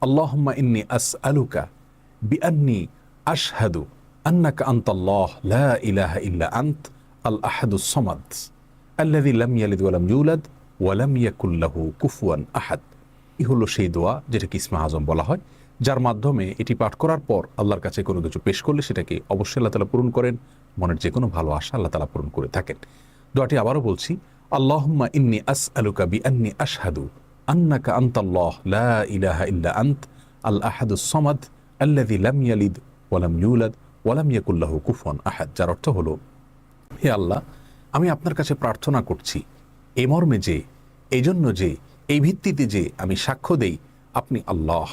আল্লাহুম্মা ইন্নী আসআলুকা বিআন্নী আশহাদু আন্নাকা আনতাল্লাহ লা ইলাহা ইল্লা আনত আল আহাদুস সামাদ আল্লাযী লাম ইয়ালিদ ওয়া লাম ইউলাদ ওয়া লাম ইয়াকুল লাহু কুফুয়ান আহাদ। এই হলো সেই দোয়া যেটাকে ইসমে আজম বলা হয়, যার মাধ্যমে এটি পাঠ করার পর আল্লাহর কাছে কোনো কিছু পেশ করলে সেটাকে অবশ্যই আল্লাহ তাআলা পূরণ করেন। মনের যে কোনো ভালো আশা আল্লাহ তাআলা পূরণ করে থাকেন। দোয়াটি আবারও বলছি, আল্লাহুম্মা ইন্নী আসআলুকা বিআন্নী আশহাদু আন্নাকা আনতাল্লাহ লা ইলাহা ইল্লা আনত আল আহাদুস সামাদ আল্লাযী লাম ইয়ালিদ ওয়া লাম ইউলাদ ওয়া লাম ইয়াকুল লাহু কুফুয়ান আহাদ। যার অর্থ হলো, হে আল্লাহ, আমি আপনার কাছে প্রার্থনা করছি এই মর্মে যে, এই জন্য যে, এই ভিত্তিতে যে আমি সাক্ষ্য দেই আপনি আল্লাহ,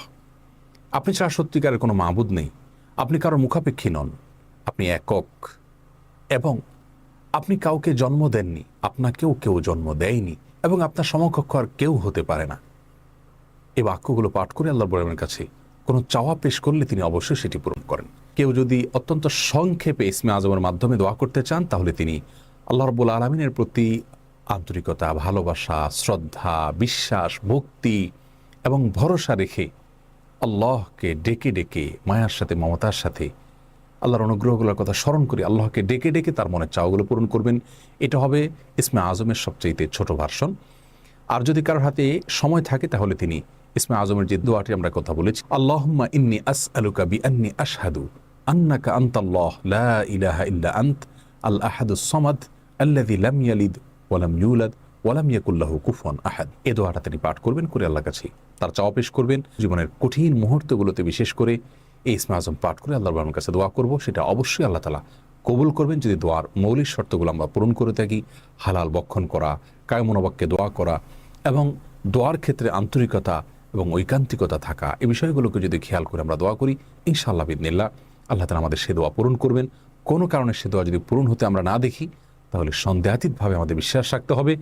আপনি ছাড়া সত্যিকারের কোনো মাবুদ নেই, আপনি কারো মুখাপেক্ষী নন, আপনি একক, এবং আপনি কাউকে জন্ম দেননি, আপনাকেও কেউ জন্ম দেয়নি, এবং আপনার সমকক্ষ আর কেউ হতে পারে না। এই বাক্যগুলো পাঠ করে আল্লাহর বড়ের কাছে কোনো চাওয়া পেশ করলে তিনি অবশ্যই সেটি পূরণ করেন। কেউ যদি অত্যন্ত সংক্ষেপে ইসমে আজমের মাধ্যমে দোয়া করতে চান, তাহলে তিনি আল্লাহ রাব্বুল আলামিনের প্রতি আন্তরিকতা, ভালোবাসা, শ্রদ্ধা, বিশ্বাস, ভক্তি এবং ভরসা রেখে আল্লাহকে ডেকে ডেকে মায়ার সাথে, মমতার সাথে আল্লাহর অনুগ্রহগুলোর কথা স্মরণ করে আল্লাহকে ডেকে ডেকে তার মনের চাওয়াগুলো পূরণ করবেন। এটা হবে ইসমে আজমের সবচেয়ে ছোট ভার্সন। আর যদি কারোর হাতে সময় থাকে তাহলে তিনি ইসমে আজমের যে দোয়াটি আমরা কথা বলেছি, আল্লাহুম্মা ইন্নী আসআলুকা বিআন্নী আশহাদু আন্নাকা আনতাল্লাহ লা ইলাহা ইল্লা আনত আল আহাদুস সামাদ আল্লাযী লাম ইয়ালিদ ওয়া লাম ইউলাদ ওয়া লাম ইয়াকুল লাহু কুফুয়ান আহাদ। এই দোয়াটা তিনি পাঠ করবেন, করে আল্লাহর কাছে তার চাওয়া পেশ করবেন। জীবনের কঠিন মুহূর্তগুলোতে বিশেষ করে এই ইসমে আজম পাঠ করে আল্লাহর বাবার কাছে দোয়া করব, সেটা অবশ্যই আল্লাহ তাআলা কবুল করবেন যদি দোয়ার মৌলিক শর্তগুলো আমরা পূরণ করে থাকি। হালাল বক্ষণ করা, কায়মনোবাক্যে দোয়া করা এবং দোয়ার ক্ষেত্রে আন্তরিকতা এবং ঐকান্তিকতা থাকা, এই বিষয়গুলোকে যদি খেয়াল করে আমরা দোয়া করি, ইনশাআল্লাহ বিইذনিল্লাহ আল্লাহ তাআলা আমাদের সে দোয়া পূরণ করবেন। কোনো কারণে সে দোয়া যদি পূরণ হতে আমরা না দেখি, তাহলে সন্দেহাতীতভাবে আমাদের বিশ্বাস রাখতে হবে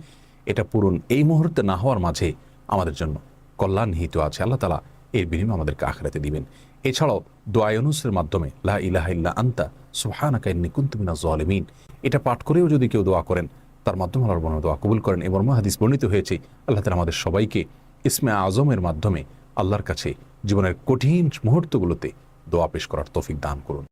এটা পূরণ এই মুহূর্তে না হওয়ার মাঝে আমাদের জন্য কল্যাণ নিহিত আছে। আল্লাহ তাআলা এর বিনিময়ে আমাদেরকে আখিরাতে দিবেন। এছাড়াও দোয়া ইউনূসের মাধ্যমে লা ইলাহা ইল্লা আনতা সুবহানাকা ইন্নী কুনতু মিনাজ জালিমিন, এটা পাঠ করেও যদি কেউ দোয়া করেন, তার মাধ্যমে আল্লাহর বর্ণনা দোয়া কবুল করেন। এবং হাদিস বর্ণিত হয়েছে আল্লাহ তাআলা আমাদের সবাইকে ইসমে আজমের মাধ্যমে আল্লাহর কাছে জীবনের কঠিন মুহূর্তগুলোতে দোয়া পেশ করার তৌফিক দান করুন।